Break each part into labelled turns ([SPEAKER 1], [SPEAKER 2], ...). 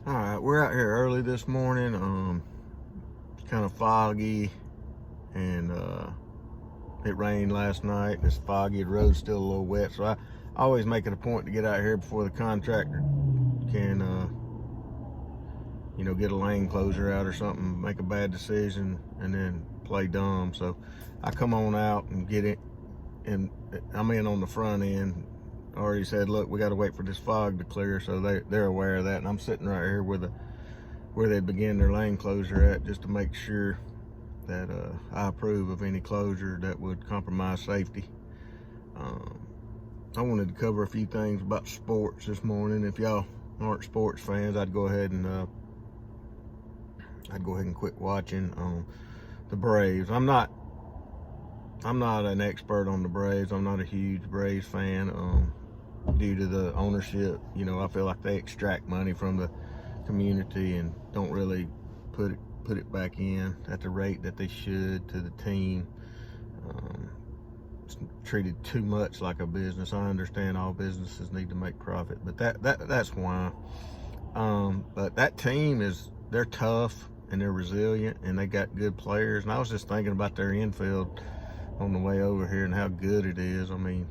[SPEAKER 1] All right, we're out here early this morning. It's kind of foggy, and it rained last night. It's foggy. The road's still a little wet, so I always make it a point to get out here before the contractor can, get a lane closure out or something, make a bad decision, and then play dumb. So I come on out and get it, and I'm in on the front end. Already said, look, we got to wait for this fog to clear, so they're aware of that. And I'm sitting right here where they begin their lane closure at, just to make sure that I approve of any closure that would compromise safety. I wanted to cover a few things about sports this morning. If y'all aren't sports fans, I'd go ahead and quit watching the Braves. I'm not an expert on the Braves. I'm not a huge Braves fan. Due to the ownership, I feel like they extract money from the community and don't really put it back in at the rate that they should to the team. It's treated too much like a business. I understand all businesses need to make profit, but that's why. But that team they're tough and they're resilient and they got good players. And I was just thinking about their infield on the way over here and how good it is. I mean,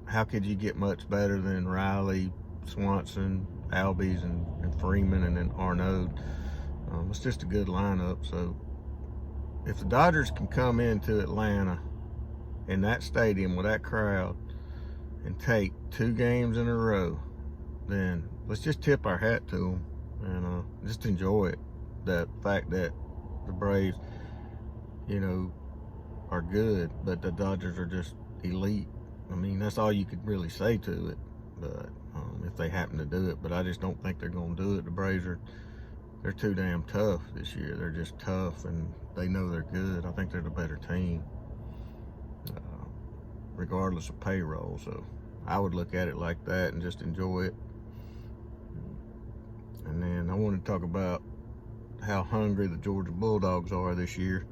[SPEAKER 1] how could you get much better than Riley, Swanson, Albies, and Freeman, and then Arnaud? It's just a good lineup. So if the Dodgers can come into Atlanta in that stadium with that crowd and take 2 games in a row, then let's just tip our hat to them and just enjoy it. The fact that the Braves, are good, but the Dodgers are just elite. I mean, that's all you could really say to it, but if they happen to do it. But I just don't think they're going to do it. The Braves they're too damn tough this year. They're just tough, and they know they're good. I think they're the better team, regardless of payroll. So I would look at it like that and just enjoy it. And then I want to talk about how hungry the Georgia Bulldogs are this year.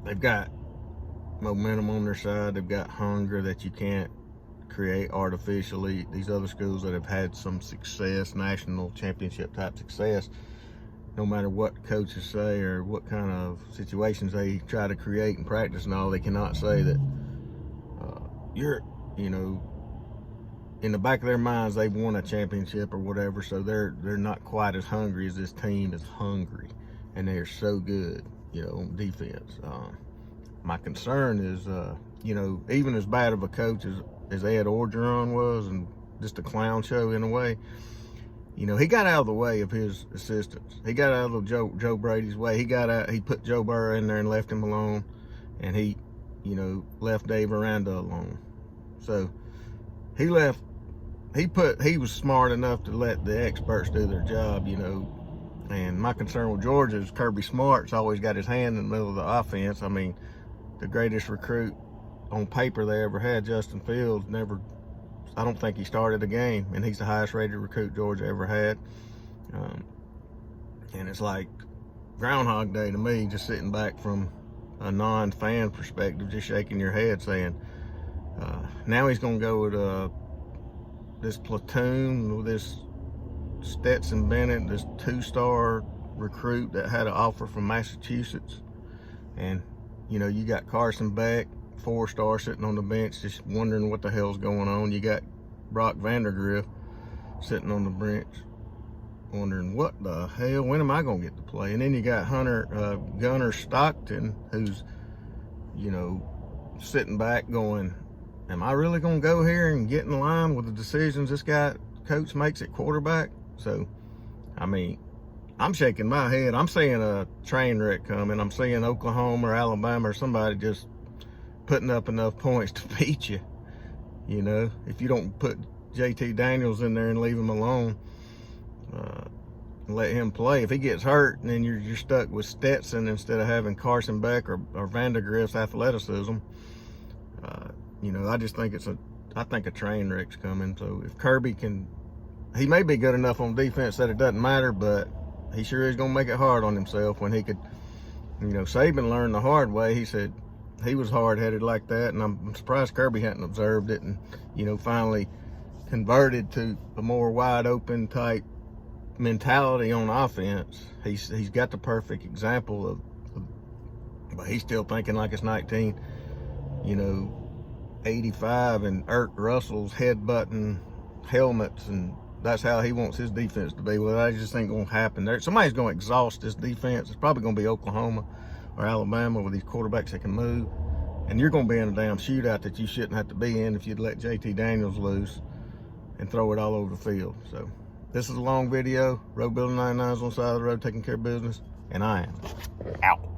[SPEAKER 1] They've got momentum on their side. They've got hunger that you can't create artificially. These other schools that have had some success, national championship type success, no matter what coaches say or what kind of situations they try to create in practice and all, they cannot say that in the back of their minds they've won a championship or whatever. So they're not quite as hungry as this team is hungry, and they are so good, on defense. My concern is, even as bad of a coach as Ed Orgeron was, and just a clown show in a way, he got out of the way of his assistants. He got out of Joe Brady's way. He put Joe Burrow in there and left him alone, and he left Dave Aranda alone. So he was smart enough to let the experts do their job, And my concern with Georgia is Kirby Smart's always got his hand in the middle of the offense. I mean, the greatest recruit on paper they ever had, Justin Fields, I don't think he started a game, and he's the highest rated recruit Georgia ever had. And it's like Groundhog Day to me, just sitting back from a non-fan perspective, just shaking your head saying, now he's going to go with this platoon with this Stetson Bennett, this 2-star recruit that had an offer from Massachusetts. And you got Carson Beck, 4-star, sitting on the bench, just wondering what the hell's going on. You got Brock Vandergriff sitting on the bench, wondering what the hell, when am I going to get to play? And then you got Gunnar Stockton, who's, sitting back going, am I really going to go here and get in line with the decisions this coach makes at quarterback? So, I mean, I'm shaking my head. I'm seeing a train wreck coming. I'm seeing Oklahoma or Alabama or somebody just putting up enough points to beat you. If you don't put JT Daniels in there and leave him alone, and let him play. If he gets hurt, then you're stuck with Stetson instead of having Carson Beck or Vandergriff's athleticism. I just think I think a train wreck's coming. So if Kirby he may be good enough on defense that it doesn't matter, but he sure is going to make it hard on himself when he could. Saban learned the hard way. He said he was hard-headed like that, and I'm surprised Kirby hadn't observed it and, finally converted to a more wide open type mentality on offense. He's got the perfect example of but he's still thinking like it's 1985 and Ert Russell's headbutting helmets, and that's how he wants his defense to be. Well, that just ain't gonna happen. Somebody's gonna exhaust this defense. It's probably gonna be Oklahoma or Alabama with these quarterbacks that can move, and you're gonna be in a damn shootout that you shouldn't have to be in if you'd let JT Daniels loose and throw it all over the field. So this is a long video. Road Building 99's on the side of the road taking care of business, and I am out.